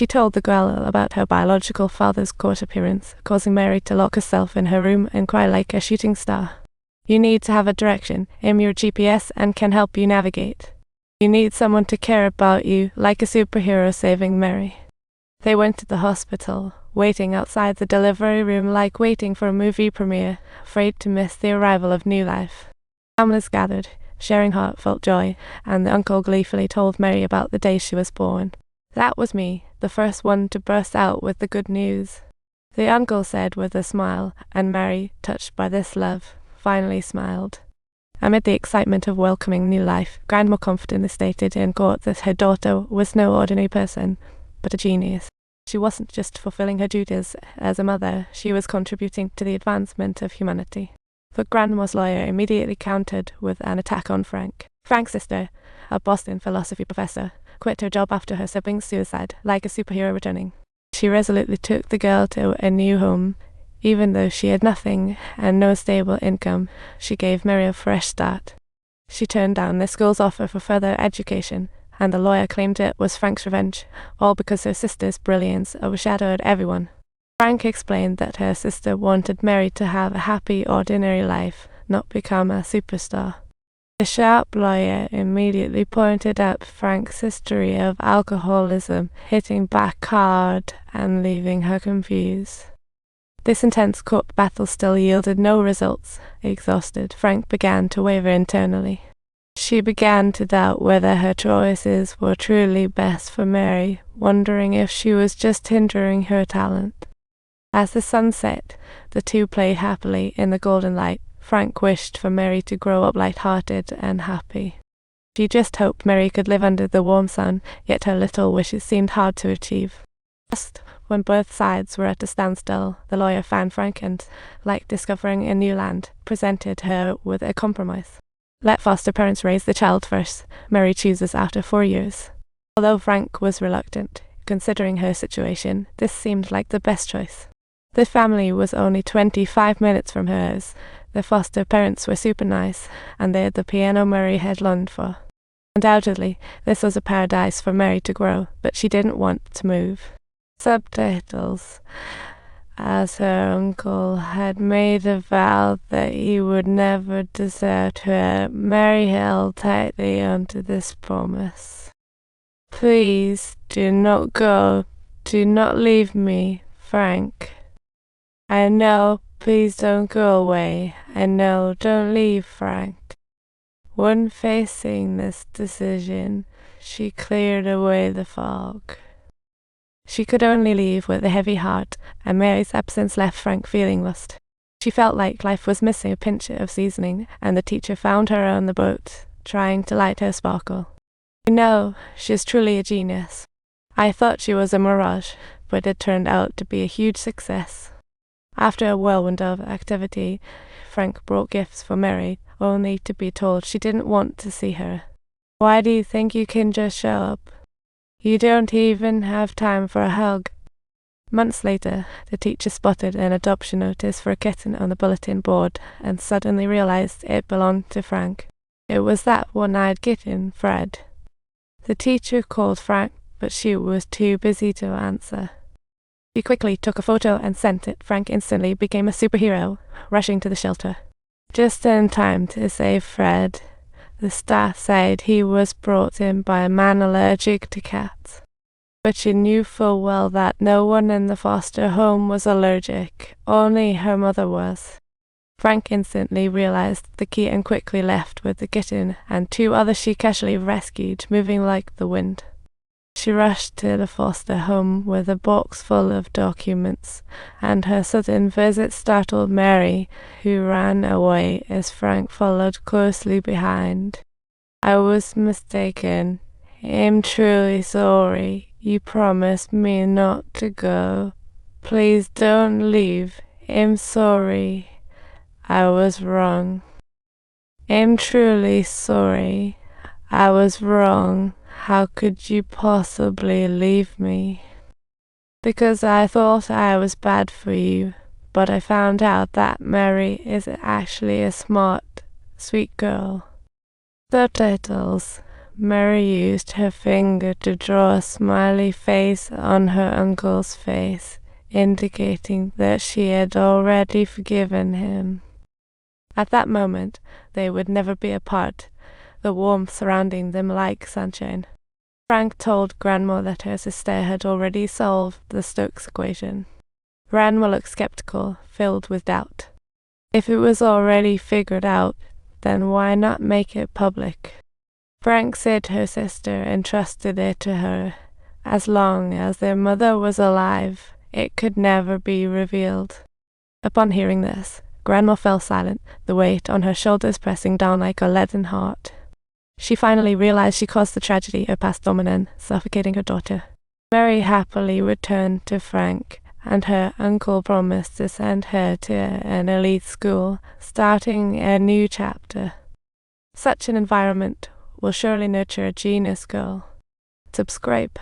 She told the girl about her biological father's court appearance, causing Mary to lock herself in her room and cry like a shooting star. You need to have a direction. I'm your GPS and can help you navigate. You need someone to care about you, like a superhero saving Mary. They went to the hospital, waiting outside the delivery room like waiting for a movie premiere, afraid to miss the arrival of new life. Families gathered, sharing heartfelt joy, and the uncle gleefully told Mary about the day she was born. That was me, the first one to burst out with the good news. The uncle said with a smile, and Mary, touched by this love, finally smiled. Amid the excitement of welcoming new life, Grandma confidently stated in court that her daughter was no ordinary person, but a genius. She wasn't just fulfilling her duties as a mother, she was contributing to the advancement of humanity. But Grandma's lawyer immediately countered with an attack on Frank. Frank's sister, a Boston philosophy professor, quit her job after her sibling's suicide, like a superhero returning. She resolutely took the girl to a new home. Even though she had nothing and no stable income, she gave Mary a fresh start. She turned down the school's offer for further education, and the lawyer claimed it was Frank's revenge, all because her sister's brilliance overshadowed everyone. Frank explained that her sister wanted Mary to have a happy, ordinary life, not become a superstar. The sharp lawyer immediately pointed out Frank's history of alcoholism, hitting back hard and leaving her confused. This intense court battle still yielded no results. Exhausted, Frank began to waver internally. She began to doubt whether her choices were truly best for Mary, wondering if she was just hindering her talent. As the sun set, the two played happily in the golden light. Frank wished for Mary to grow up light-hearted and happy. She just hoped Mary could live under the warm sun, yet her little wishes seemed hard to achieve. Just when both sides were at a standstill, the lawyer found Frank and, like discovering a new land, presented her with a compromise. Let foster parents raise the child first. Mary chooses after 4 years. Although Frank was reluctant, considering her situation, this seemed like the best choice. The family was only 25 minutes from hers. The foster parents were super nice, and they had the piano Mary had longed for. Undoubtedly, this was a paradise for Mary to grow, but she didn't want to move. Subtitles. As her uncle had made a vow that he would never desert her, Mary held tightly onto this promise. Please do not go. Do not leave me, Frank. I know, please don't go away. I know, don't leave, Frank. When facing this decision, she cleared away the fog. She could only leave with a heavy heart, and Mary's absence left Frank feeling lost. She felt like life was missing a pinch of seasoning, and the teacher found her on the boat, trying to light her sparkle. You know, she is truly a genius. I thought she was a mirage, but it turned out to be a huge success. After a whirlwind of activity, Frank brought gifts for Mary, only to be told she didn't want to see her. Why do you think you can just show up? You don't even have time for a hug. Months later, the teacher spotted an adoption notice for a kitten on the bulletin board and suddenly realized it belonged to Frank. It was that one-eyed kitten, Fred. The teacher called Frank, but she was too busy to answer. She quickly took a photo and sent it. Frank instantly became a superhero, rushing to the shelter. Just in time to save Fred. The staff said he was brought in by a man allergic to cats. But she knew full well that no one in the foster home was allergic, only her mother was. Frank instantly realized the key and quickly left with the kitten and 2 others she casually rescued, moving like the wind. She rushed to the foster home with a box full of documents, and her sudden visit startled Mary, who ran away as Frank followed closely behind. I was mistaken. I'm truly sorry. You promised me not to go. Please don't leave. I'm sorry. I was wrong. I'm truly sorry. I was wrong. How could you possibly leave me? Because I thought I was bad for you, but I found out that Mary is actually a smart, sweet girl. Subtitles. Mary used her finger to draw a smiley face on her uncle's face, indicating that she had already forgiven him. At that moment, they would never be apart, the warmth surrounding them like sunshine. Frank told Grandma that her sister had already solved the Stokes equation. Grandma looked skeptical, filled with doubt. If it was already figured out, then why not make it public? Frank said her sister entrusted it to her. As long as their mother was alive, it could never be revealed. Upon hearing this, Grandma fell silent, the weight on her shoulders pressing down like a leaden heart. She finally realized she caused the tragedy of past dominant, suffocating her daughter. Mary happily returned to Frank, and her uncle promised to send her to an elite school, starting a new chapter. Such an environment will surely nurture a genius girl. Subscribe.